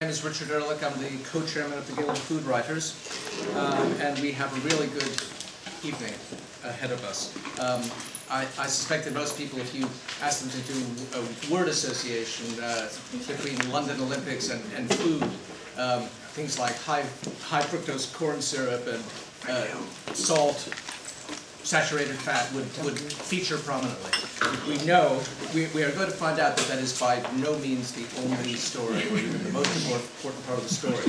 My name is Richard Ehrlich. I'm the co-chairman of the Guild of Food Writers, and we have a really good evening ahead of us. I suspect that most people, if you ask them to do a word association between London Olympics and food, things like high fructose corn syrup and salt, saturated fat would feature prominently. We know, we are going to find out that that is by no means the only story, or even the most important part of the story,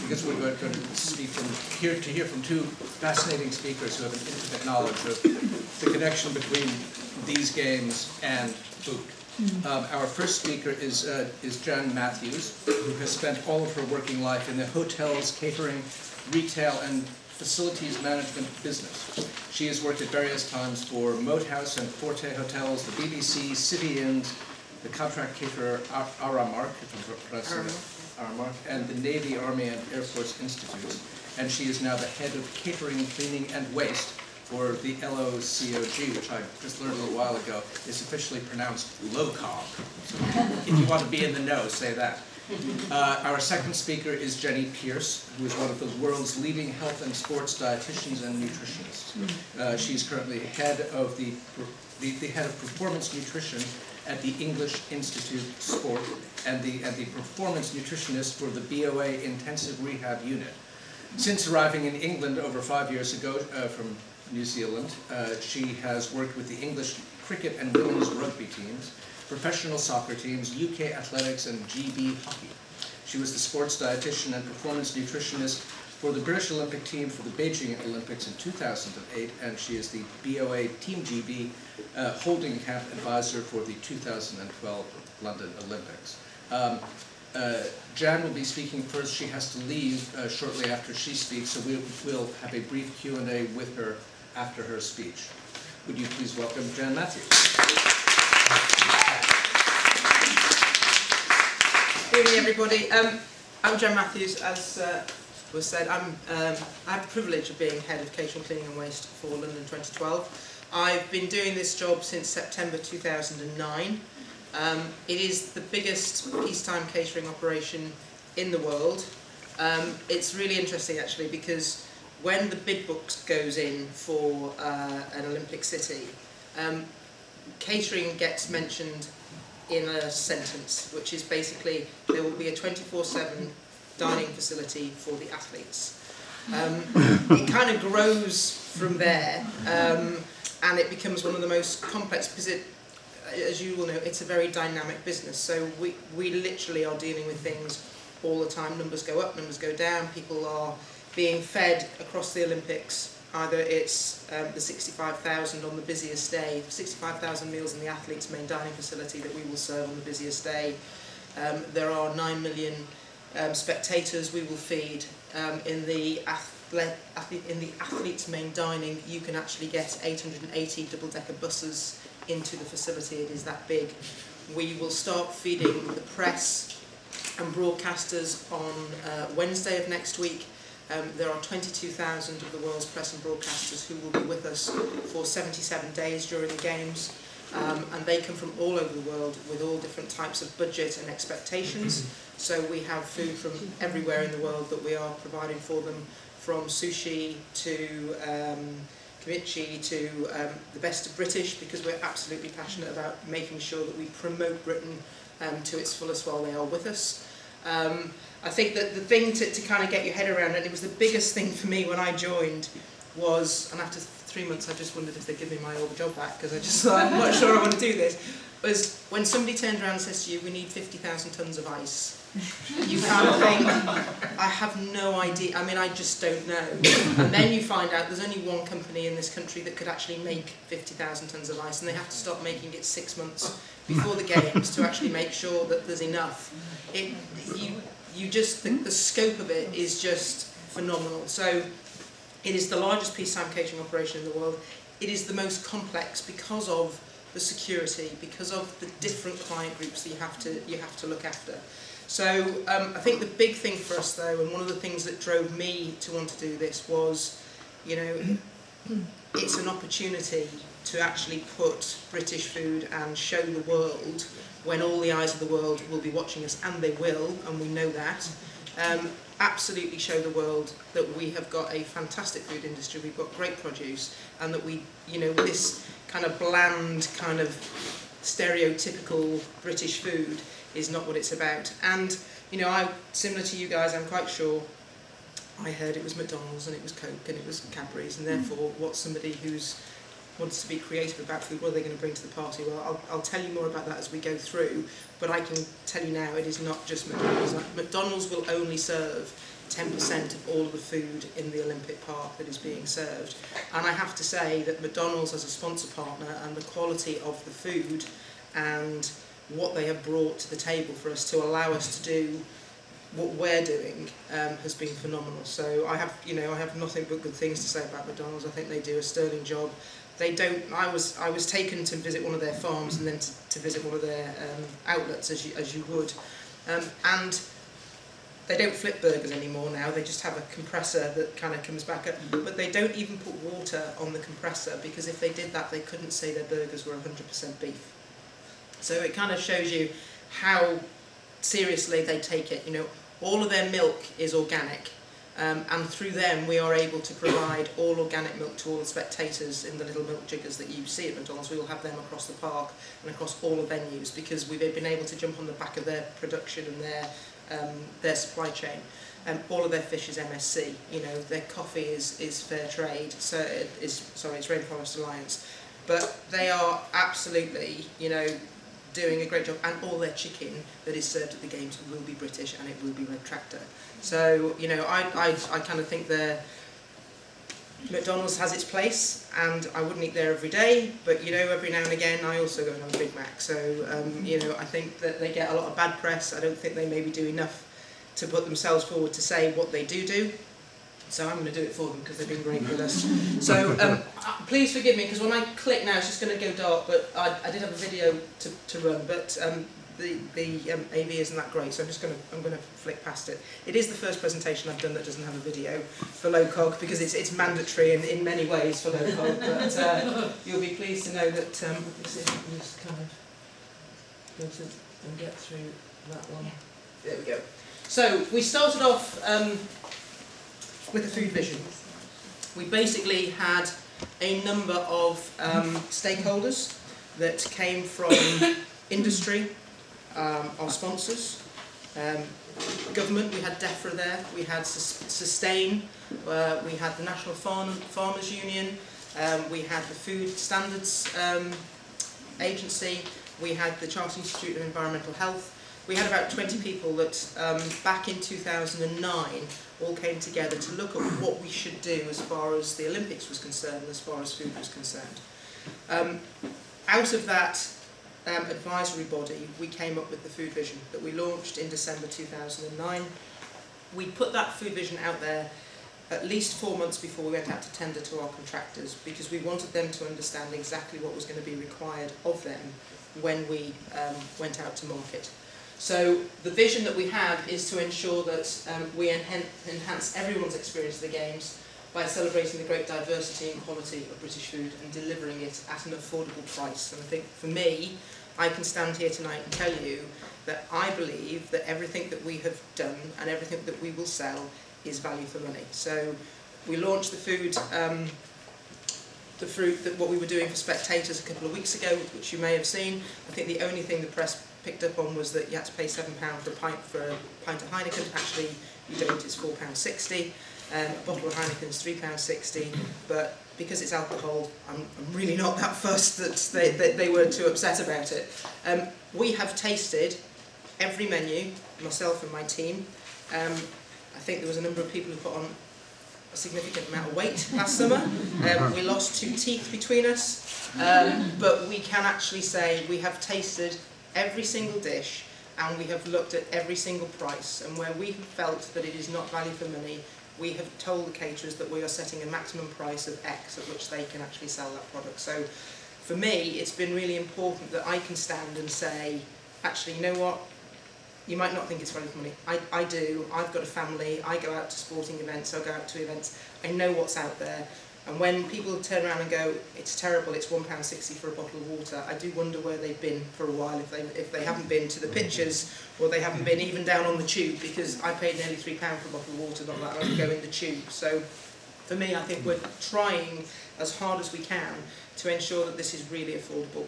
because we're going to hear from two fascinating speakers who have an intimate knowledge of the connection between these games and food. Our first speaker is Jan Matthews, who has spent all of her working life in the hotels, catering, retail, and facilities management business. She has worked at various times for Moat House and Forte Hotels, the BBC, City Inns, the contract caterer Aramark, if I'm pronouncing it, Aramark, and the Navy, Army, and Air Force Institutes. And she is now the head of catering, cleaning, and waste for the LOCOG, which I just learned a little while ago, is officially pronounced LOCOG. So if you want to be in the know, say that. Our second speaker is Jenny Pierce, who is one of the world's leading health and sports dietitians and nutritionists. She's currently head of the head of performance nutrition at the English Institute Sport and the performance nutritionist for the BOA Intensive Rehab Unit. Since arriving in England over 5 years ago from New Zealand, she has worked with the English cricket and women's rugby teams, professional soccer teams, UK athletics, and GB hockey. She was the sports dietitian and performance nutritionist for the British Olympic team for the Beijing Olympics in 2008, and she is the BOA Team GB holding camp advisor for the 2012 London Olympics. Jan will be speaking first. She has to leave shortly after she speaks, so we'll have a brief Q&A with her after her speech. Would you please welcome Jan Matthews? Good evening, everybody. I'm Jan Matthews. As was said, I have the privilege of being head of catering, cleaning and waste for London 2012. I've been doing this job since September 2009. It is the biggest peacetime catering operation in the world. It's really interesting, actually, because when the bid book goes in for an Olympic city, catering gets mentioned in a sentence, which is basically there will be a 24/7 dining facility for the athletes. It kind of grows from there, and it becomes one of the most complex, because as you will know, it's a very dynamic business. So we literally are dealing with things all the time. Numbers go up, numbers go down. People are being fed across the Olympics. Either it's the 65,000 on the busiest day, 65,000 meals in the athletes' main dining facility that we will serve on the busiest day. There are 9 million spectators we will feed. In the athletes' main dining, you can actually get 880 double-decker buses into the facility. It is that big. We will start feeding the press and broadcasters on Wednesday of next week. There are 22,000 of the world's press and broadcasters who will be with us for 77 days during the Games, and they come from all over the world with all different types of budget and expectations. So we have food from everywhere in the world that we are providing for them, from sushi to kimchi to the best of British, because we're absolutely passionate about making sure that we promote Britain to its fullest while they are with us. I think that the thing to kind of get your head around, and it was the biggest thing for me when I joined, was, and after 3 months I just wondered if they'd give me my old job back, because I just thought, I'm not sure I want to do this, was when somebody turns around and says to you, we need 50,000 tonnes of ice. You kind of think, I have no idea, I mean, I just don't know. And then you find out there's only one company in this country that could actually make 50,000 tonnes of ice, and they have to start making it 6 months before the Games to actually make sure that there's enough. You just think the scope of it is just phenomenal. So it is the largest peacetime catering operation in the world. It is the most complex because of the security, because of the different client groups that you have to look after. So I think the big thing for us, though, and one of the things that drove me to want to do this was, you know, it's an opportunity to actually put British food and show the world, when all the eyes of the world will be watching us, and they will, and we know that, absolutely show the world that we have got a fantastic food industry, we've got great produce, and that we, you know, this kind of bland, kind of stereotypical British food is not what it's about. And, you know, similar to you guys, I'm quite sure I heard it was McDonald's and it was Coke and it was Cadbury's, and therefore what's somebody who's wants to be creative about food, what are they going to bring to the party? Well, I'll tell you more about that as we go through, but I can tell you now it is not just McDonald's. McDonald's will only serve 10% of all of the food in the Olympic Park that is being served. And I have to say that McDonald's as a sponsor partner, and the quality of the food and what they have brought to the table for us to allow us to do what we're doing has been phenomenal. So I have nothing but good things to say about McDonald's. I think they do a sterling job. They don't. I was taken to visit one of their farms and then to visit one of their outlets, as you would, and they don't flip burgers anymore now. They just have a compressor that kind of comes back up, but they don't even put water on the compressor, because if they did that, they couldn't say their burgers were 100% beef. So it kind of shows you how seriously they take it. You know, all of their milk is organic. And through them we are able to provide all organic milk to all the spectators in the little milk jiggers that you see at McDonald's. We will have them across the park and across all the venues, because we've been able to jump on the back of their production and their supply chain. All of their fish is MSC. You know, their coffee is fair trade. So it's Rainforest Alliance. But they are absolutely, you know, doing a great job, and all their chicken that is served at the games will be British, and it will be Red Tractor. So, you know, I kind of think McDonald's has its place, and I wouldn't eat there every day, but, you know, every now and again I also go and have a Big Mac. So, you know, I think that they get a lot of bad press. I don't think they maybe do enough to put themselves forward to say what they do. So I'm going to do it for them, because they've been great with us. So please forgive me, because when I click now it's just going to go dark, but I did have a video to run, but the AV isn't that great, so I'm going to flick past it. It is the first presentation I've done that doesn't have a video for LOCOG, because it's mandatory in many ways for LOCOG, but you'll be pleased to know that, let me see if I can just kind of go to and get through that one. There we go. So we started off with the food vision. We basically had a number of stakeholders that came from industry, our sponsors, government. We had DEFRA there, we had Sustain, we had the National Farmers Union, we had the Food Standards Agency, we had the Chartered Institute of Environmental Health. We had about 20 people that back in 2009 all came together to look at what we should do as far as the Olympics was concerned and as far as food was concerned. Out of that advisory body, we came up with the food vision that we launched in December 2009. We put that food vision out there at least 4 months before we went out to tender to our contractors, because we wanted them to understand exactly what was going to be required of them when we went out to market. So the vision that we have is to ensure that we enhance everyone's experience of the Games by celebrating the great diversity and quality of British food and delivering it at an affordable price. And I think for me, I can stand here tonight and tell you that I believe that everything that we have done and everything that we will sell is value for money. So we launched the food, what we were doing for spectators a couple of weeks ago, which you may have seen. I think the only thing the press picked up on was that you had to pay £7 for a pint of Heineken. Actually, you don't, it's £4.60. A bottle of Heineken is £3.60, but because it's alcohol, I'm really not that fussed that they were too upset about it. We have tasted every menu, myself and my team. I think there was a number of people who put on a significant amount of weight last summer. We lost 2 teeth between us, but we can actually say we have tasted every single dish and we have looked at every single price, and where we have felt that it is not value for money, we have told the caterers that we are setting a maximum price of X at which they can actually sell that product. So for me, it's been really important that I can stand and say, actually, you know what, you might not think it's value for money. I do. I've got a family. I go out to sporting events. I go out to events. I know what's out there. And when people turn around and go, it's terrible, it's £1.60 for a bottle of water, I do wonder where they've been for a while, if they haven't been to the pitches, or they haven't been even down on the tube, because I paid nearly £3 for a bottle of water, not that long ago in the tube. So for me, I think we're trying as hard as we can to ensure that this is really affordable.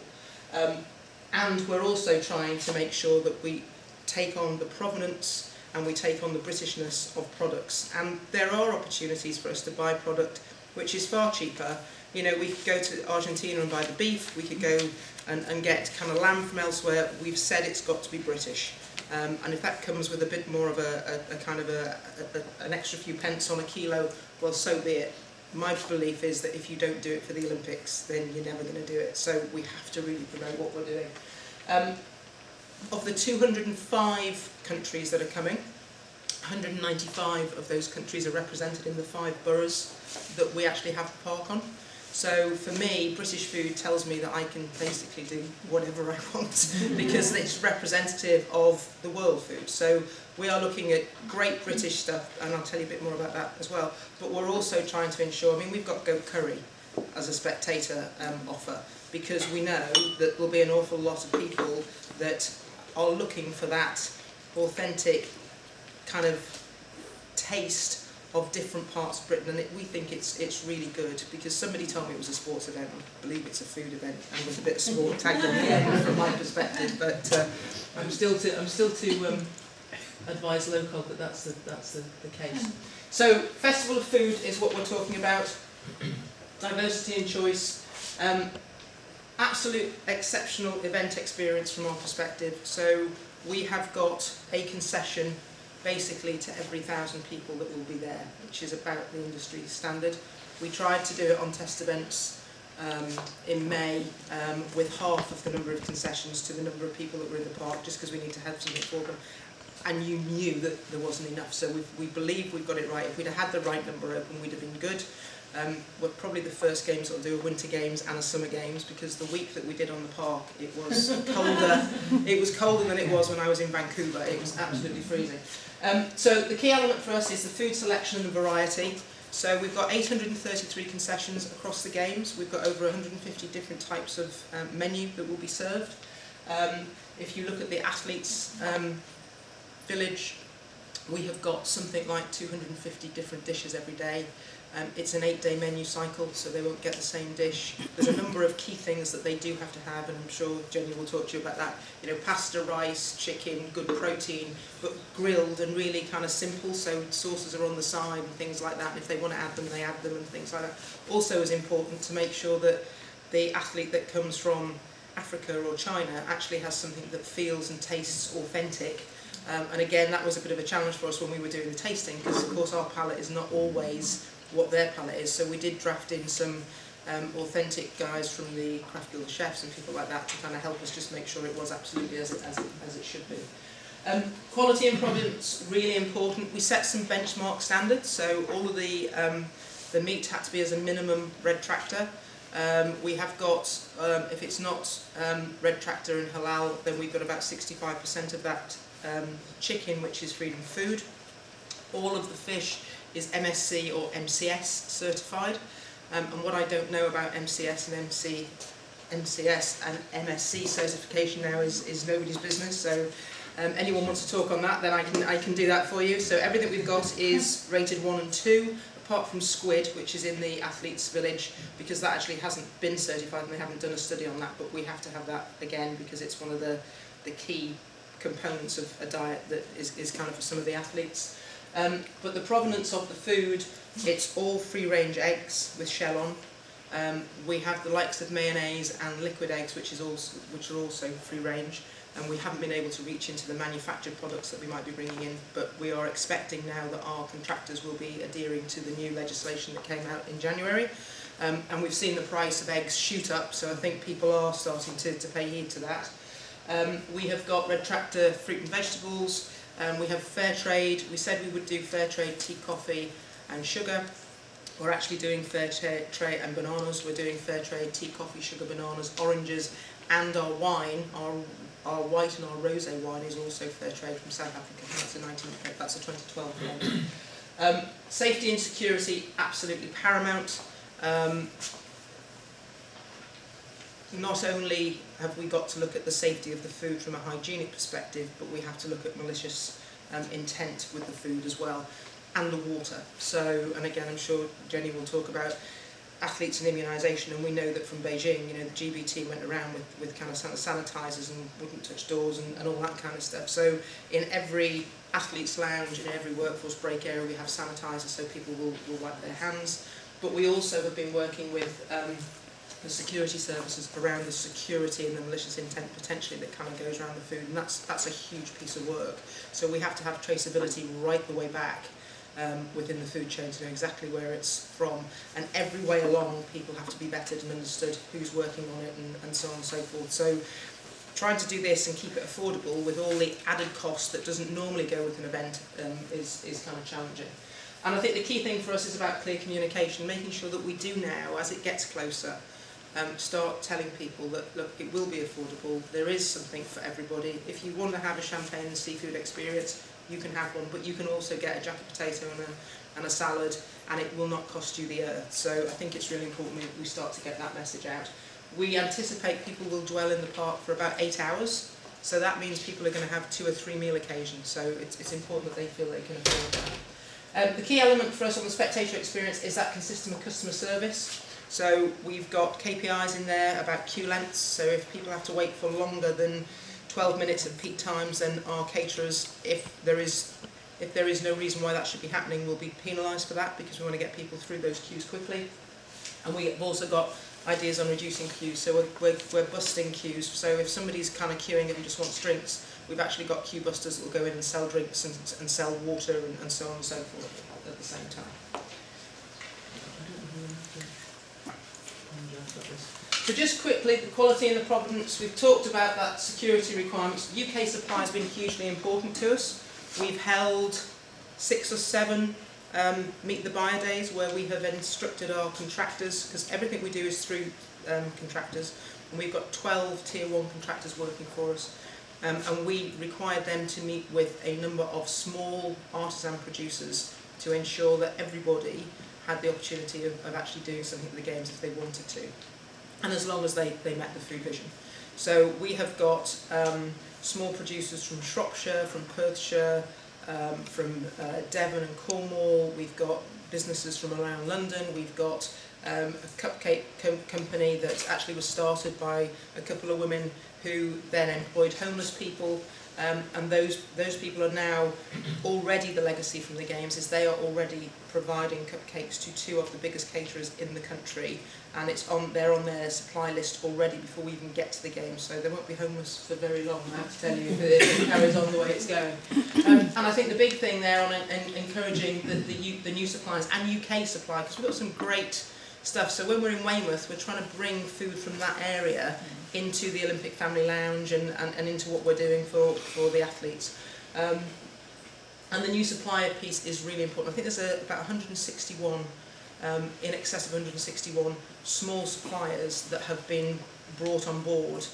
And we're also trying to make sure that we take on the provenance and we take on the Britishness of products. And there are opportunities for us to buy product which is far cheaper. You know, we could go to Argentina and buy the beef, we could go and get kind of lamb from elsewhere. We've said it's got to be British. And if that comes with a bit more of an extra few pence on a kilo, well, so be it. My belief is that if you don't do it for the Olympics, then you're never going to do it. So we have to really promote what we're doing. Of the 205 countries that are coming, 195 of those countries are represented in the 5 boroughs that we actually have the park on. So for me, British food tells me that I can basically do whatever I want because it's representative of the world food. So we are looking at great British stuff, and I'll tell you a bit more about that as well. But we're also trying to ensure, I mean, we've got goat curry as a spectator offer, because we know that there'll be an awful lot of people that are looking for that authentic kind of taste of different parts of Britain, and we think it's really good, because somebody told me it was a sports event. I believe it's a food event, and there's a bit of sport tagged on the end from my perspective. But I'm still to advise LOCOG that that's the case. So, Festival of Food is what we're talking about. Diversity and choice. Absolute exceptional event experience from our perspective. So we have got a concession basically to every 1,000 people that will be there, which is about the industry standard. We tried to do it on test events in May with half of the number of concessions to the number of people that were in the park, just because we need to have something for them. And you knew that there wasn't enough, so we believe we've got it right. If we'd have had the right number open, we'd have been good. We're probably the first games that will do a winter games and a summer games, because the week that we did on the park, it was colder. It was colder than it was when I was in Vancouver. It was absolutely freezing. So the key element for us is the food selection and variety. So we've got 833 concessions across the games. We've got over 150 different types of menu that will be served. If you look at the athletes' village, we have got something like 250 different dishes every day. It's an 8-day menu cycle, so they won't get the same dish. There's a number of key things that they do have to have, and I'm sure Jenny will talk to you about that. You know, pasta, rice, chicken, good protein, but grilled and really kind of simple, so sauces are on the side and things like that, and if they want to add them, they add them and things like that. Also is important to make sure that the athlete that comes from Africa or China actually has something that feels and tastes authentic. And again, that was a bit of a challenge for us when we were doing the tasting, because of course our palate is not always what their palate is, so we did draft in some authentic guys from the Craft Guild of Chefs and people like that to kind of help us just make sure it was absolutely as it should be. Quality and provenance, really important. We set some benchmark standards, so all of the meat had to be as a minimum red tractor. We have got, if it's not red tractor and halal, then we've got about 65% of that chicken, which is freedom food. All of the fish is MSC or MCS certified, and what I don't know about MCS and MCS and MSC certification now is nobody's business. So anyone wants to talk on that, then I can do that for you. So everything we've got is rated 1 and 2, apart from squid, which is in the athletes' village, because that actually hasn't been certified and they haven't done a study on that. But we have to have that again because it's one of the key components of a diet that is kind of for some of the athletes. But the provenance of the food, it's all free-range eggs with shell on. We have the likes of mayonnaise and liquid eggs, which are also free-range, and we haven't been able to reach into the manufactured products that we might be bringing in, but we are expecting now that our contractors will be adhering to the new legislation that came out in January. And we've seen the price of eggs shoot up, so I think people are starting to pay heed to that. We have got red tractor fruit and vegetables. We have fair trade. We said we would do fair trade tea, coffee and sugar. We're actually doing fair trade and bananas. We're doing fair trade tea, coffee, sugar, bananas, oranges, and our wine, our white and our rosé wine is also fair trade from South Africa. That's a 2012 one. Safety and security, absolutely paramount. Not only have we got to look at the safety of the food from a hygienic perspective, but we have to look at malicious intent with the food as well, and the water. So, and again, I'm sure Jenny will talk about athletes and immunisation, and we know that from Beijing, the GB team went around with kind of sanitisers and wouldn't touch doors and all that kind of stuff. So in every athlete's lounge, in every workforce break area, we have sanitisers so people will wipe their hands. But we also have been working with the security services around the security and the malicious intent potentially that kind of goes around the food, and that's a huge piece of work. So we have to have traceability right the way back within the food chain to know exactly where it's from, and every way along people have to be vetted and understood who's working on it and so on and so forth. So trying to do this and keep it affordable with all the added cost that doesn't normally go with an event is kind of challenging. And I think the key thing for us is about clear communication, making sure that we do now, as it gets closer, start telling people that, look, it will be affordable, there is something for everybody. If you want to have a champagne and seafood experience, you can have one, but you can also get a jacket potato and a salad, and it will not cost you the earth. So I think it's really important we start to get that message out. We anticipate people will dwell in the park for about 8 hours, so that means people are going to have 2 or 3 meal occasions, so it's important that they feel they can afford that. The key element for us on the spectator experience is that consistent customer service. So we've got KPIs in there about queue lengths, so if people have to wait for longer than 12 minutes at peak times, then our caterers, if there is no reason why that should be happening, will be penalised for that, because we want to get people through those queues quickly. And we've also got ideas on reducing queues, so we're busting queues. So if somebody's kind of queuing and just wants drinks, we've actually got queue busters that will go in and sell drinks and sell water and so on and so forth at the same time. So just quickly, the quality and the provenance, we've talked about that security requirements. UK supply has been hugely important to us. We've held 6 or 7 Meet the Buyer days where we have instructed our contractors, because everything we do is through contractors, and we've got 12 tier 1 contractors working for us, and we required them to meet with a number of small artisan producers to ensure that everybody had the opportunity of actually doing something at the games if they wanted to, and as long as they met the food vision. So we have got small producers from Shropshire, from Perthshire, from Devon and Cornwall. We've got businesses from around London. We've got a cupcake company that actually was started by a couple of women who then employed homeless people, and those people are now already, the legacy from the games is they are already providing cupcakes to 2 of the biggest caterers in the country, and they're on their supply list already before we even get to the game, so they won't be homeless for very long, I have to tell you, if it carries on the way it's going. And I think the big thing there on encouraging the new suppliers and UK supply, because we've got some great stuff. So when we're in Weymouth, we're trying to bring food from that area into the Olympic Family Lounge and into what we're doing for the athletes. And the new supplier piece is really important. I think there's about 161, in excess of 161 small suppliers that have been brought on board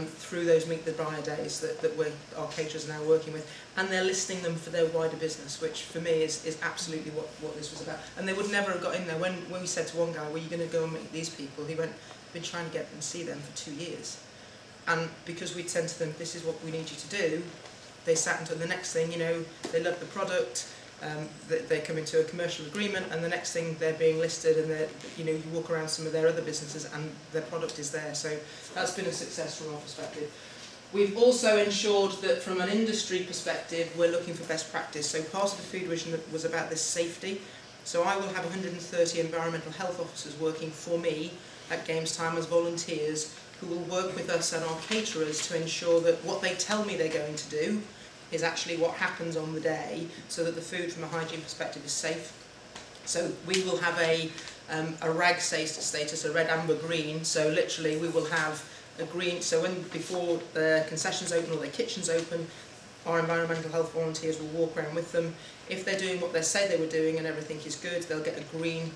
through those Meet the Buyer days that our caterers are now working with, and they're listing them for their wider business, which for me is absolutely what this was about. And they would never have got in there. When we said to one guy, "Well, you're going to go and meet these people," he went, "I've been trying to get them to see them for 2 years." And because we'd said to them, "This is what we need you to do," they sat until the next thing, they love the product, they come into a commercial agreement, and the next thing they're being listed, and you walk around some of their other businesses and their product is there. So that's been a success from our perspective. We've also ensured that from an industry perspective, we're looking for best practice. So part of the food vision was about this safety. So I will have 130 environmental health officers working for me at games time as volunteers, who will work with us and our caterers to ensure that what they tell me they're going to do is actually what happens on the day, so that the food from a hygiene perspective is safe. So we will have a RAG status, a red, amber, green. So literally we will have a green, so before their concessions open or their kitchens open, our environmental health volunteers will walk around with them. If they're doing what they say they were doing and everything is good, they'll get a green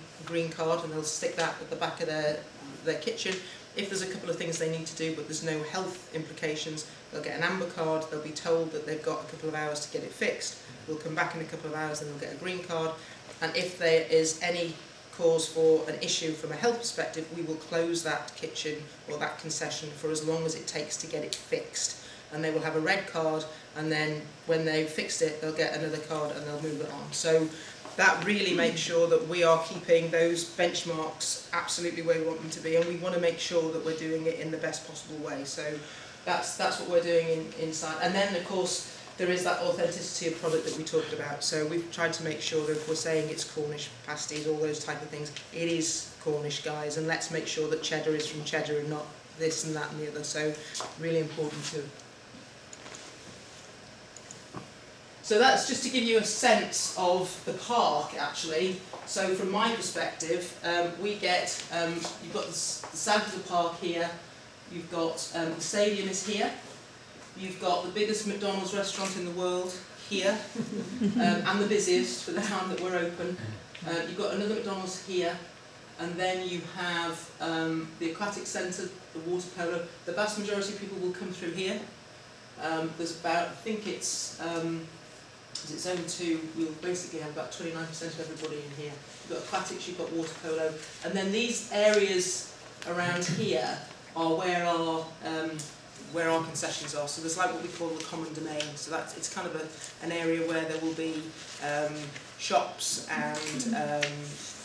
card, and they'll stick that at the back of their kitchen. If there's a couple of things they need to do but there's no health implications, they'll get an amber card. They'll be told that they've got a couple of hours to get it fixed. We'll come back in a couple of hours, then they'll get a green card. And if there is any cause for an issue from a health perspective, we will close that kitchen or that concession for as long as it takes to get it fixed. And they will have a red card, and then when they've fixed it, they'll get another card and they'll move it on. So that really makes sure that we are keeping those benchmarks absolutely where we want them to be, and we want to make sure that we're doing it in the best possible way. So that's what we're doing inside. And then, of course, there is that authenticity of product that we talked about. So we've tried to make sure that if we're saying it's Cornish pasties, all those type of things, it is Cornish, guys, and let's make sure that cheddar is from cheddar and not this and that and the other. So really important too. So that's just to give you a sense of the park, actually. So from my perspective, we get, you've got the south of the park here, you've got the stadium is here, you've got the biggest McDonald's restaurant in the world here, and the busiest for the time that we're open. You've got another McDonald's here, and then you have the aquatic centre, the water polo. The vast majority of people will come through here. There's about, I think it's zone 2, we'll basically have about 29% of everybody in here. You've got aquatics, you've got water polo, and then these areas around here are where our concessions are. So there's like what we call the common domain. So that's, it's kind of an area where there will be shops and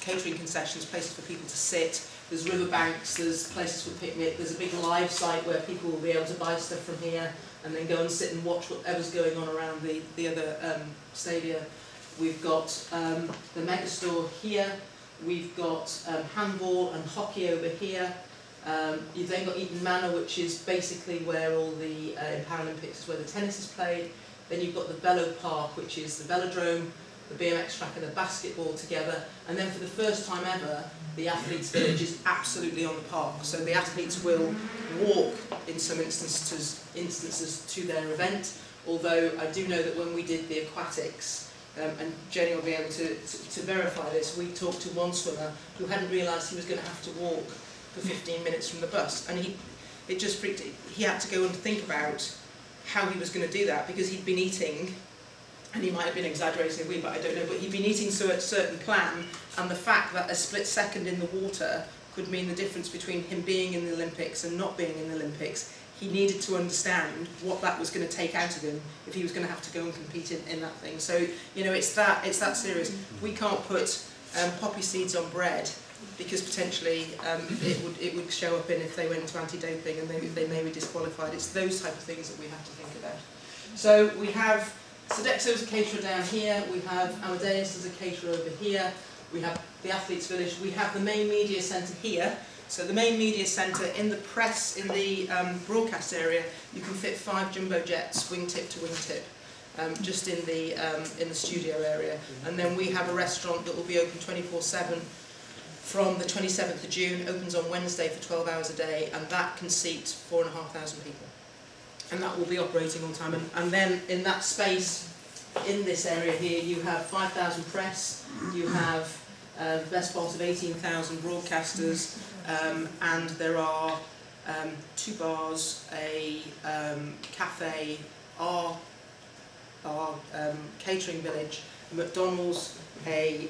catering concessions, places for people to sit. There's riverbanks, there's places for picnic, there's a big live site where people will be able to buy stuff from here and then go and sit and watch whatever's going on around the other stadia. We've got the megastore here, we've got handball and hockey over here. You've then got Eton Manor, which is basically where all the Paralympics is where the tennis is played. Then you've got the Velo Park, which is the velodrome, the BMX track and the basketball together. And then for the first time ever, the athletes' village is absolutely on the park. So the athletes will walk in some instances to their event. Although I do know that when we did the aquatics, and Jenny will be able to verify this, we talked to one swimmer who hadn't realised he was going to have to walk for 15 minutes from the bus, and it just freaked him. He had to go and think about how he was going to do that, because he'd been eating, and he might have been exaggerating a wee, but I don't know, but he'd been eating to a certain plan, and the fact that a split second in the water could mean the difference between him being in the Olympics and not being in the Olympics. He needed to understand what that was going to take out of him if he was going to have to go and compete in that thing. So, you know, it's that serious. We can't put poppy seeds on bread, because potentially it would show up if they went to anti-doping and they may be disqualified. It's those type of things that we have to think about. So we have Sodexo as a caterer down here, we have Amadeus as a caterer over here, we have the Athletes Village, we have the main media centre here. So the main media centre, in the press, in the broadcast area, you can fit 5 jumbo jets, wingtip to wingtip, just in the studio area. And then we have a restaurant that will be open 24/7 from the 27th of June, opens on Wednesday for 12 hours a day, and that can seat 4,500 people. And that will be operating all the time. And then in that space, in this area here, you have 5,000 press, you have the best part of 18,000 broadcasters, and there are 2 bars, a cafe, our catering village, a McDonald's, a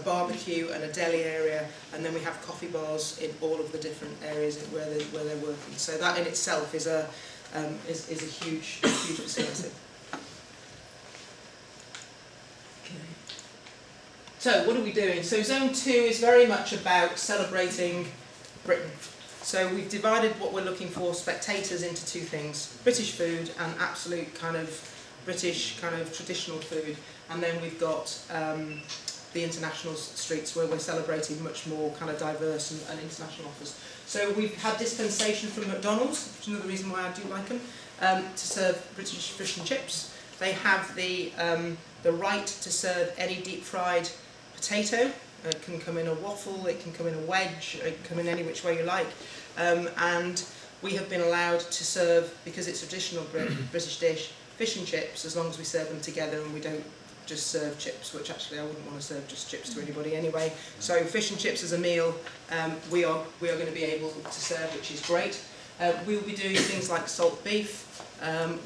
barbecue and a deli area, and then we have coffee bars in all of the different areas where they're working. So that in itself is a huge facility. So what are we doing? So Zone 2 is very much about celebrating Britain. So we've divided what we're looking for spectators into 2 things: British food and absolute kind of British kind of traditional food, and then we've got the international streets where we're celebrating much more kind of diverse and international offers. So we've had dispensation from McDonald's, which is another reason why I do like them, to serve British fish and chips. They have the right to serve any deep fried potato. It can come in a waffle, it can come in a wedge, it can come in any which way you like. And we have been allowed to serve, because it's a traditional British dish, fish and chips, as long as we serve them together and we don't just serve chips, which actually I wouldn't want to serve just chips to anybody anyway. So fish and chips as a meal, we are going to be able to serve, which is great. We will be doing things like salt beef.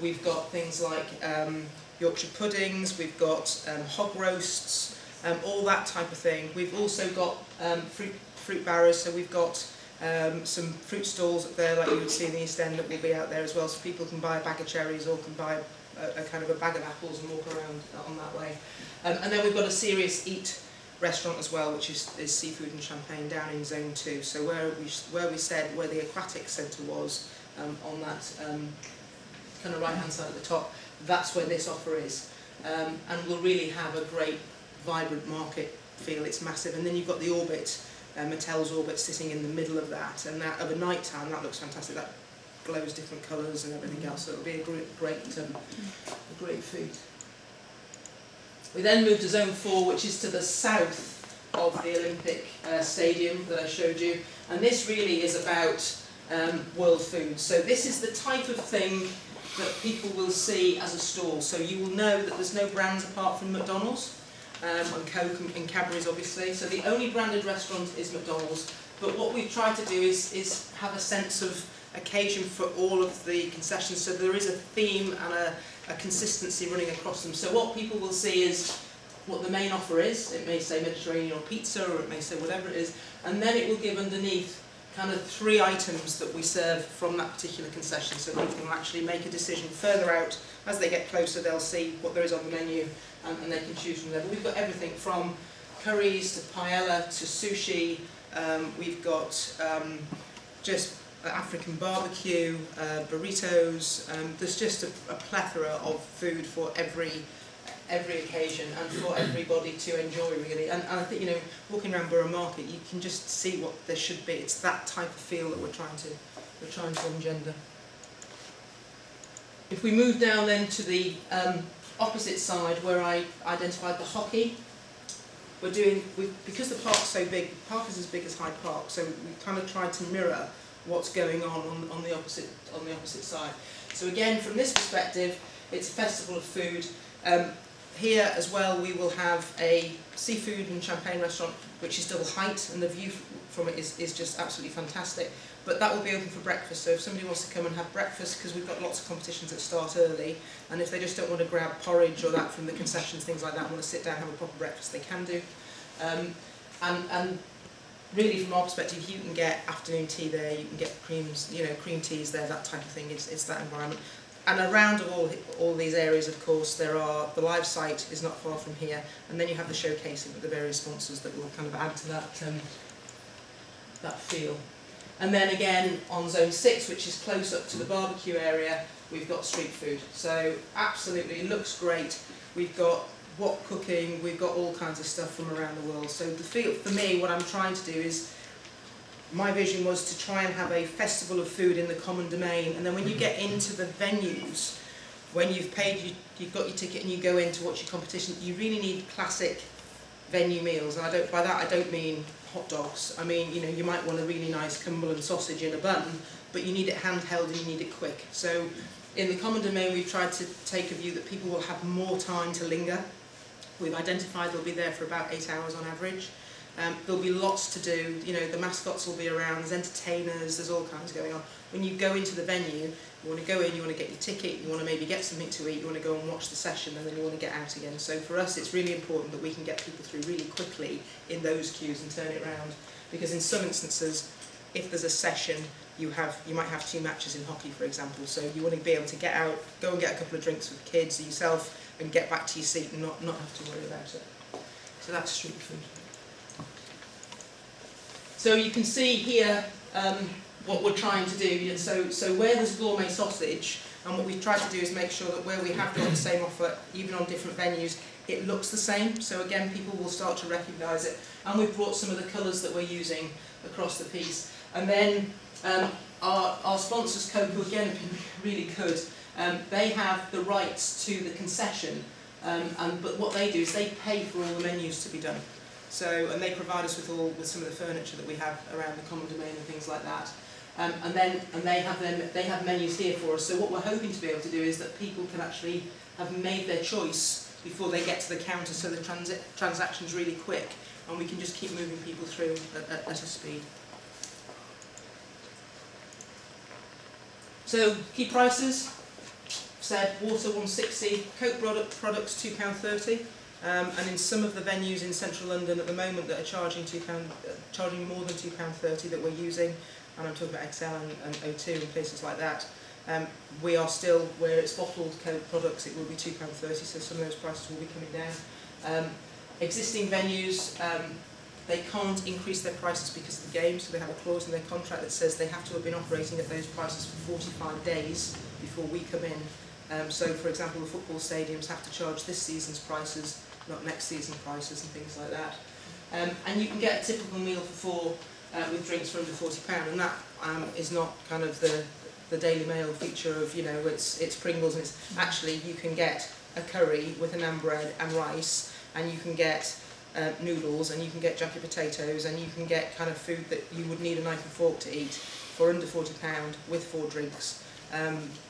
We've got things like Yorkshire puddings. We've got hog roasts. all that type of thing. We've also got fruit barrows, so we've got some fruit stalls up there like you would see in the East End that will be out there as well, so people can buy a bag of cherries or can buy a kind of a bag of apples and walk around on that way. And then we've got a Serious Eat restaurant as well, which is seafood and champagne down in Zone 2. So where we said where the aquatic centre was, on that kind of right hand side at the top, that's where this offer is. And we'll really have a great vibrant market feel. It's massive. And then you've got the Orbit, Mattel's Orbit sitting in the middle of that, and that of a night time that looks fantastic. That glows different colours and everything else, so it'll be a great food. We then move to Zone 4, which is to the south of the Olympic Stadium that I showed you, and this really is about world food. So this is the type of thing that people will see as a stall. So you will know that there's no brands apart from McDonald's and Coke and Cadbury's obviously. So the only branded restaurant is McDonald's. But what we've tried to do is have a sense of occasion for all of the concessions. So there is a theme and a consistency running across them. So what people will see is what the main offer is. It may say Mediterranean or pizza, or it may say whatever it is. And then it will give underneath kind of 3 items that we serve from that particular concession, so people can actually make a decision further out. As they get closer, they'll see what there is on the menu, and they can choose from there. But we've got everything from curries to paella to sushi. We've got just African barbecue, burritos. There's just a plethora of food for every occasion and for everybody to enjoy really. And I think, you know, walking around Borough Market, you can just see what there should be. It's that type of feel that we're trying to engender. If we move down then to the opposite side where I identified the hockey, because the park's so big, the park is as big as Hyde Park, so we kind of tried to mirror what's going on the opposite side. So again, from this perspective, it's a festival of food. Here as well we will have a seafood and champagne restaurant which is double height, and the view from it is just absolutely fantastic. But that will be open for breakfast, so if somebody wants to come and have breakfast, because we've got lots of competitions that start early, and if they just don't want to grab porridge or that from the concessions, things like that, and want to sit down and have a proper breakfast, they can do. And really from our perspective, you can get afternoon tea there, you can get creams, you know, cream teas there, that type of thing. It's that environment. And around all these areas, of course, the live site is not far from here, and then you have the showcasing with the various sponsors that will kind of add to that feel. And then again on Zone 6, which is close up to the barbecue area, we've got street food. So absolutely, it looks great. We've got wok cooking, we've got all kinds of stuff from around the world. So the feel, for me, what I'm trying to do is, my vision was to try and have a festival of food in the common domain, and then when you get into the venues, when you've paid, you've got your ticket and you go in to watch your competition, you really need classic venue meals. And by that I don't mean hot dogs. I mean, you know, you might want a really nice Cumberland sausage in a bun, but you need it handheld and you need it quick. So in the common domain we've tried to take a view that people will have more time to linger. We've identified they'll be there for about 8 hours on average. There'll be lots to do, you know, the mascots will be around, there's entertainers, there's all kinds going on. When you go into the venue, you want to go in, you want to get your ticket, you want to maybe get something to eat, you want to go and watch the session, and then you want to get out again. So for us it's really important that we can get people through really quickly in those queues and turn it around. Because in some instances, if there's a session, you might have 2 matches in hockey, for example, so you want to be able to get out, go and get a couple of drinks with kids or yourself, and get back to your seat and not have to worry about it. So that's street food. So you can see here what we're trying to do. So where there's gourmet sausage, and what we've tried to do is make sure that where we have got the same offer, even on different venues, it looks the same. So again, people will start to recognise it. And we've brought some of the colours that we're using across the piece. And then our sponsors, Coke, who again have been really good, they have the rights to the concession. But what they do is they pay for all the menus to be done. So, and they provide us with some of the furniture that we have around the common domain and things like that. And they have menus here for us. So what we're hoping to be able to do is that people can actually have made their choice before they get to the counter, so the transaction's really quick, and we can just keep moving people through at a speed. So key prices, said water £1.60, Coke products £2.30. And in some of the venues in central London at the moment that are charging charging more than £2.30 that we're using, and I'm talking about Excel and O2 and places like that, we are still, where it's bottled Coke products, it will be £2.30, so some of those prices will be coming down. Existing venues, they can't increase their prices because of the game, so they have a clause in their contract that says they have to have been operating at those prices for 45 days before we come in. So, for example, the football stadiums have to charge this season's prices, not next season's prices and things like that. And you can get a typical meal for four with drinks for under £40, and that is not kind of the Daily Mail feature of, you know, it's Pringles, and it's actually, you can get a curry with a naan bread and rice, and you can get noodles, and you can get jacket potatoes, and you can get kind of food that you would need a knife and fork to eat for under £40 with 4 drinks.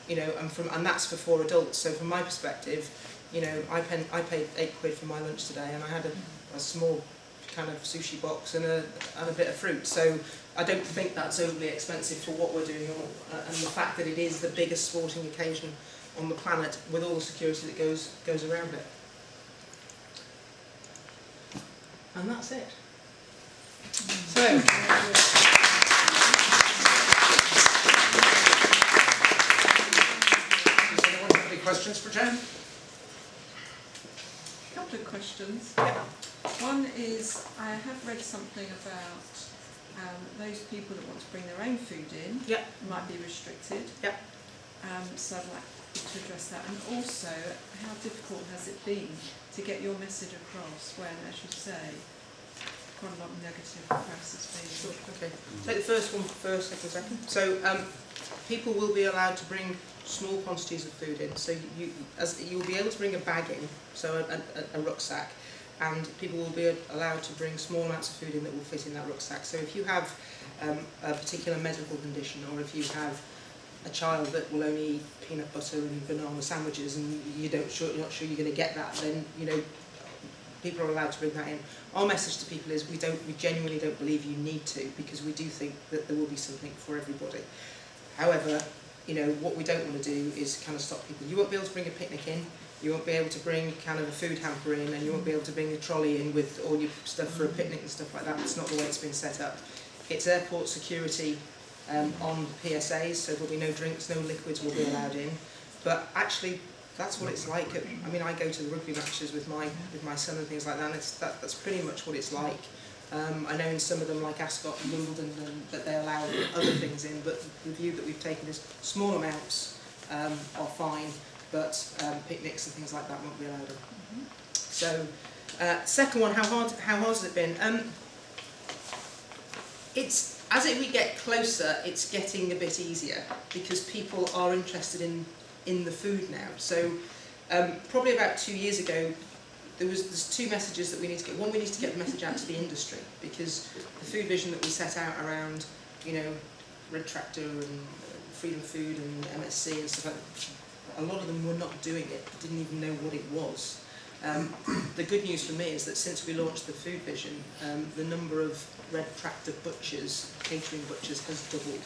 You know, and that's for 4 adults. So from my perspective, you know, I paid £8 for my lunch today, and I had a small kind of sushi box and a bit of fruit. So I don't think that's overly expensive for what we're doing, and the fact that it is the biggest sporting occasion on the planet with all the security that goes around it. And that's it. So. Does anyone have any questions for Jen? A couple of questions. Yeah. One is, I have read something about those people that want to bring their own food in might be restricted. Yeah. So I'd like to address that. And also, how difficult has it been to get your message across when, as you say, quite a lot of negative press has been? Sure, okay. Take the first one first, second. So people will be allowed to bring small quantities of food in. So you'll be able to bring a bag in, so a rucksack, and people will be allowed to bring small amounts of food in that will fit in that rucksack. So if you have a particular medical condition, or if you have a child that will only eat peanut butter and banana sandwiches, and you're not sure you're going to get that, then, you know, people are allowed to bring that in. Our message to people is we genuinely don't believe you need to, because we do think that there will be something for everybody. However, you know, what we don't want to do is kind of stop people. You won't be able to bring a picnic in, you won't be able to bring kind of a food hamper in, and you won't be able to bring a trolley in with all your stuff for a picnic and stuff like that. It's not the way it's been set up. It's airport security on the PSAs, so there'll be no drinks, no liquids will be allowed in. But actually, that's what it's like. I mean, I go to the rugby matches with my son and things like that, and that's pretty much what it's like. I know in some of them, like Ascot and Wimbledon, that they allow other things in, but the view that we've taken is small amounts are fine, but picnics and things like that won't be allowed in. So, second one, how hard has it been? It's, as we get closer, it's getting a bit easier, because people are interested in the food now. So probably about 2 years ago, there's 2 messages that we need to get. One, we need to get the message out to the industry, because the food vision that we set out around, you know, Red Tractor and Freedom Food and MSC and stuff like that, a lot of them were not doing it, didn't even know what it was. The good news for me is that since we launched the food vision, the number of Red Tractor butchers, catering butchers, has doubled,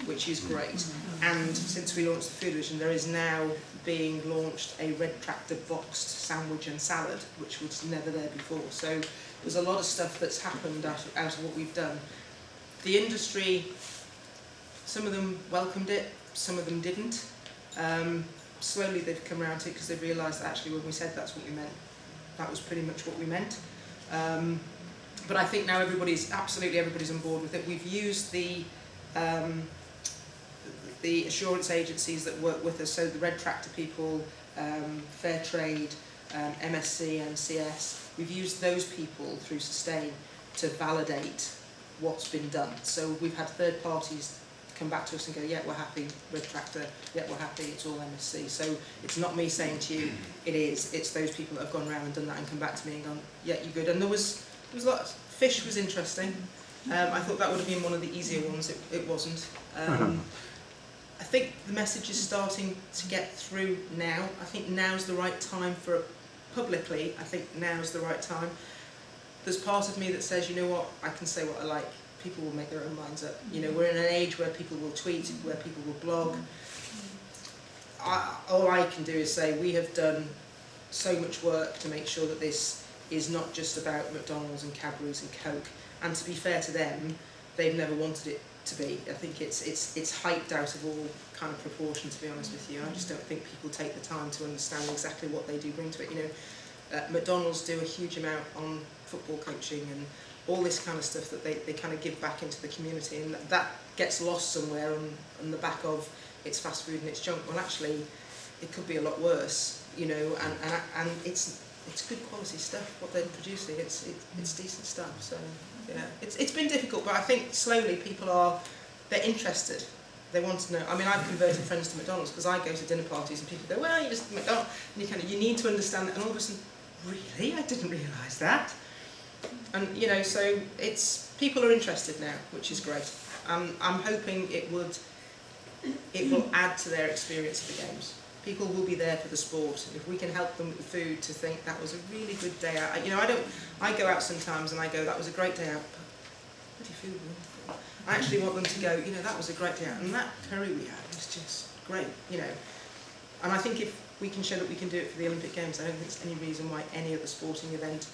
which is great. And since we launched the food vision, there is now being launched a Red Tractor boxed sandwich and salad, which was never there before. So there's a lot of stuff that's happened out of what we've done. The industry, some of them welcomed it, some of them didn't. Slowly they've come around to it, because they've realised that actually when we said that's what we meant, that was pretty much what we meant. But I think now everybody's on board with it. We've used the assurance agencies that work with us, so the Red Tractor people, Fair Trade, MSC, MCS, we've used those people through Sustain to validate what's been done. So we've had third parties come back to us and go, yeah, we're happy, Red Tractor, yeah, we're happy, it's all MSC. So it's not me saying to you, it's those people that have gone around and done that and come back to me and gone, yeah, you're good. And there was a lot of, fish was interesting. I thought that would have been one of the easier ones, it wasn't. I think the message is starting to get through now. I think now's the right time for, publicly, I think now's the right time. There's part of me that says, you know what, I can say what I like. People will make their own minds up. You know, we're in an age where people will tweet, where people will blog. All I can do is say we have done so much work to make sure that this is not just about McDonald's and Cadbury's and Coke. And to be fair to them, they've never wanted it to be. I think it's hyped out of all kind of proportion, to be honest with you. I just don't think people take the time to understand exactly what they do bring to it. You know, McDonald's do a huge amount on football coaching and all this kind of stuff that they kind of give back into the community, and that gets lost somewhere on the back of it's fast food and it's junk. Well, actually, it could be a lot worse, you know, and it's good quality stuff what they're producing. It's decent stuff. So yeah, it's been difficult, but I think slowly they're interested. They want to know. I mean, I've converted friends to McDonald's because I go to dinner parties and people go, well, you just McDonald's, and you need to understand that. And all of a sudden, really, I didn't realise that. And you know, so people are interested now, which is great. I'm hoping it will add to their experience of the games. People will be there for the sport. If we can help them with the food to think that was a really good day out. You know, I go out sometimes and I go, that was a great day out. Bloody food, wonderful. I actually want them to go, you know, that was a great day out, and that curry we had was just great, you know. And I think if we can show that we can do it for the Olympic Games, I don't think there's any reason why any other sporting event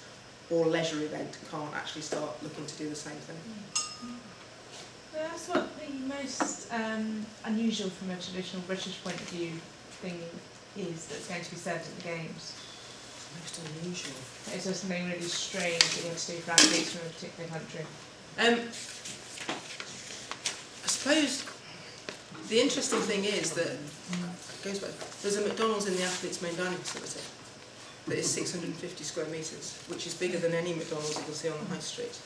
or leisure event can't actually start looking to do the same thing. That's what the most unusual from a traditional British point of view thing is that's going to be served at the Games. Most unusual. Is there something really strange that you have to do for athletes from a particular country? I suppose the interesting thing is that there's a McDonald's in the athletes' main dining facility that is 650 square metres, which is bigger than any McDonald's you'll see on the high street.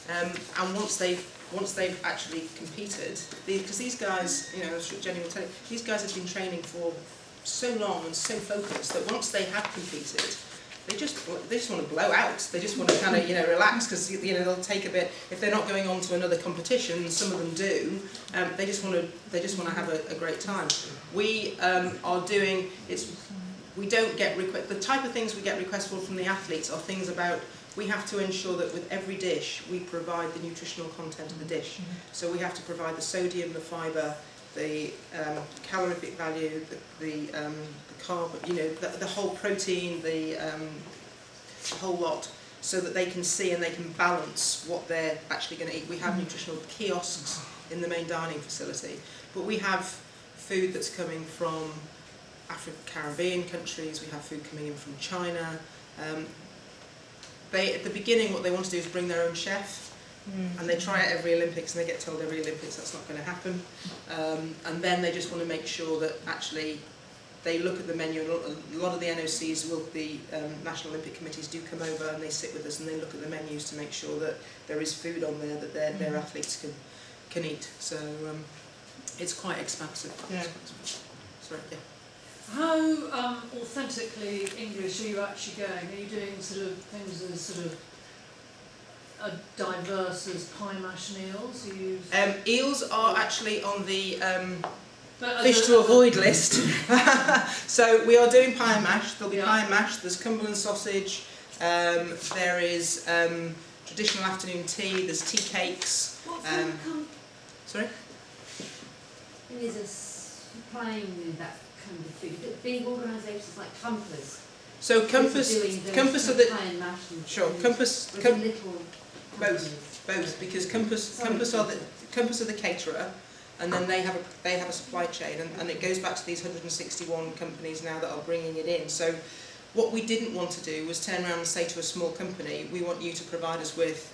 And once they've actually competed, because these guys, you know, as Jenny will tell you, these guys have been training for so long and so focused that once they have competed, they just want to blow out. They just want to kind of, you know, relax, because you know they'll take a bit. If they're not going on to another competition, some of them do. They just want to have a great time. We are doing we don't get the type of things we get requests for from the athletes are things about. We have to ensure that with every dish we provide the nutritional content of the dish. So we have to provide the sodium, the fibre, the calorific value, the carb, you know, the whole protein, the whole lot, so that they can see and they can balance what they're actually going to eat. We have nutritional kiosks in the main dining facility, but we have food that's coming from African, Caribbean countries. We have food coming in from China. At the beginning, what they want to do is bring their own chef, and they try it every Olympics, and they get told every Olympics that's not going to happen. And then they just want to make sure that actually they look at the menu. A lot of the NOCs, the National Olympic Committees, do come over and they sit with us and they look at the menus to make sure that there is food on there that their athletes can eat. So it's quite expansive. Yeah. Sorry, yeah. How authentically English are you actually going? Are you doing sort of things as sort of diverse as pie mash and eels? Eels are actually on the fish to avoid list. So we are doing pie and mash. There'll be pie and mash. There's Cumberland sausage. There is traditional afternoon tea. There's tea cakes. Sorry? Who is supplying with that kind of food? Big organisations like Compass. So Compass are the pie and mash and Compass. Little Both, because Compass are the caterer, and then they have a supply chain, and it goes back to these 161 companies now that are bringing it in. So what we didn't want to do was turn around and say to a small company, we want you to provide us with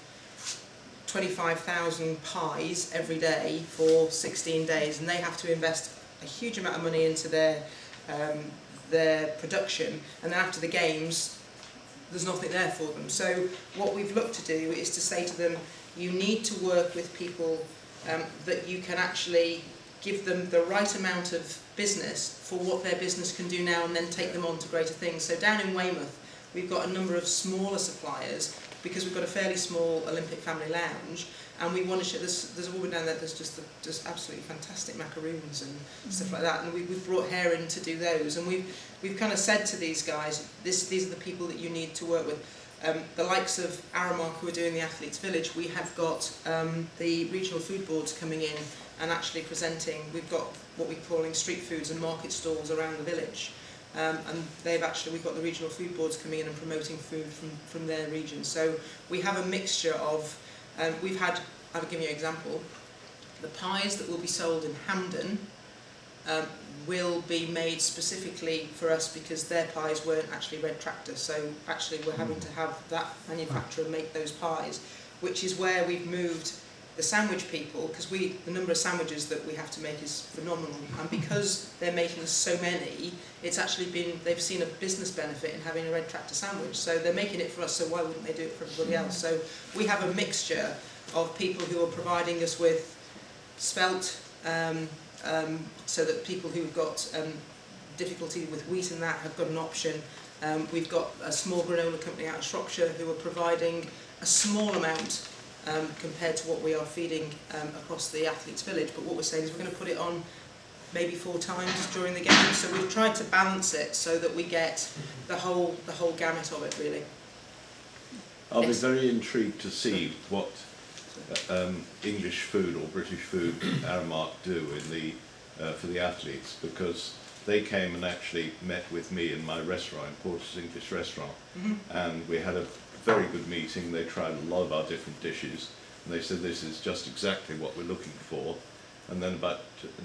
25,000 pies every day for 16 days, and they have to invest a huge amount of money into their production, and then after the games there's nothing there for them. So what we've looked to do is to say to them, you need to work with people that you can actually give them the right amount of business for what their business can do now, and then take them on to greater things. So down in Weymouth we've got a number of smaller suppliers, because we've got a fairly small Olympic family lounge, and we want to show, there's a woman down there that's just absolutely fantastic macaroons and stuff like that, and we've brought her in to do those, and we've kind of said to these guys, these are the people that you need to work with. The likes of Aramark, who are doing the Athletes Village, we have got the regional food boards coming in and actually presenting. We've got what we're calling street foods and market stalls around the village, and we've got the regional food boards coming in and promoting food from their region. So we have a mixture of, I'll give you an example. The pies that will be sold in Hampden will be made specifically for us because their pies weren't actually Red Tractor. So actually we're having to have that manufacturer make those pies, which is where we've moved the sandwich people, because the number of sandwiches that we have to make is phenomenal, and because they're making so many, it's actually they've seen a business benefit in having a Red Tractor sandwich, so they're making it for us, so why wouldn't they do it for everybody else? So we have a mixture of people who are providing us with spelt, so that people who've got difficulty with wheat and that have got an option. We've got a small granola company out of Shropshire who are providing a small amount compared to what we are feeding across the athletes' village, but what we're saying is we're going to put it on maybe 4 times during the game. So we've tried to balance it so that we get the whole gamut of it, really. I'll be very intrigued to see what English food or British food Aramark do in the for the athletes, because they came and actually met with me in my restaurant, Porter's English Restaurant, and we had a very good meeting. They tried a lot of our different dishes, and they said this is just exactly what we're looking for. And then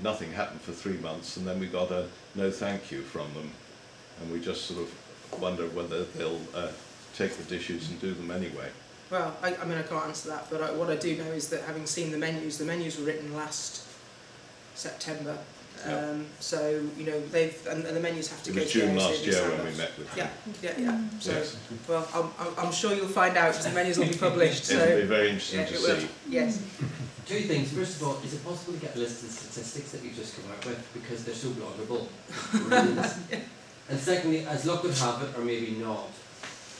nothing happened for 3 months, and then we got a no thank you from them, and we just sort of wonder whether they'll take the dishes and do them anyway. Well, I mean, I can't answer that, but what I do know is that having seen the menus were written last September. Yeah. So, you know, and the menus have to It go was to June various last year sign-offs. when we met with them. Yeah. So, Yes. well, I'm sure you'll find out because the menus will be published. So, It'll be very interesting yeah, to it will. see. Yes. 2 things. First of all, is it possible to get a list of the statistics that you've just come out with, because they're so bloggable? And secondly, as luck would have it, or maybe not,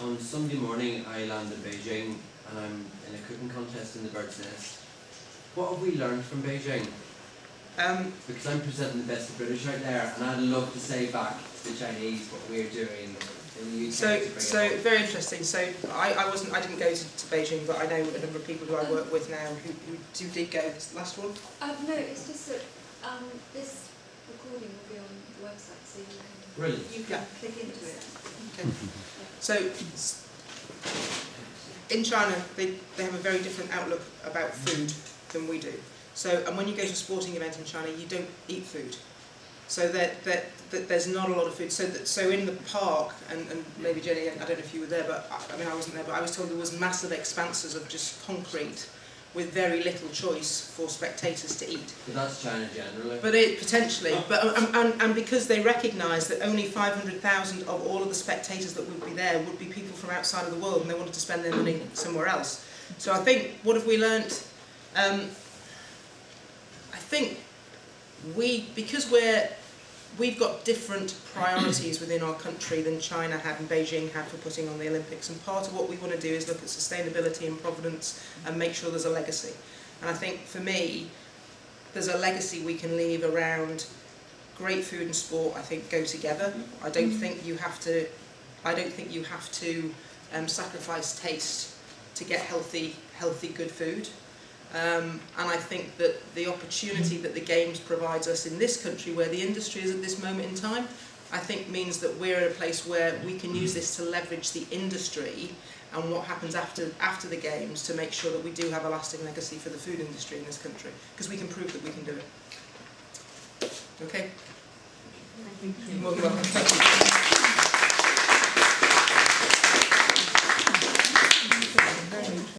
on Sunday morning I land in Beijing and I'm in a cooking contest in the Bird's Nest. What have we learned from Beijing? Because I'm presenting the best of British out there, and I'd love to say back to the Chinese what we're doing in the UK. So very interesting. So I didn't go to Beijing, but I know a number of people who I work with now who did go. This last one. No, it's just that this recording will be on the website, so you can click into it. Okay. So in China, they have a very different outlook about food than we do. So, and when you go to a sporting event in China, you don't eat food. So there's not a lot of food. So in the park, and maybe Jenny, I don't know if you were there, but I mean I wasn't there, but I was told there was massive expanses of just concrete with very little choice for spectators to eat. But that's China generally. But potentially, but and because they recognise that only 500,000 of all of the spectators that would be there would be people from outside of the world, and they wanted to spend their money somewhere else. So I think, what have we learnt? I think because we've got different priorities within our country than China had and Beijing had for putting on the Olympics, and part of what we want to do is look at sustainability and provenance and make sure there's a legacy. And I think for me, there's a legacy we can leave around great food and sport. I think go together. I don't think you have to sacrifice taste to get healthy good food. And I think that the opportunity that the Games provides us in this country, where the industry is at this moment in time, I think means that we're at a place where we can use this to leverage the industry and what happens after the Games to make sure that we do have a lasting legacy for the food industry in this country, because we can prove that we can do it. Okay? Thank you. You're welcome. Thank you.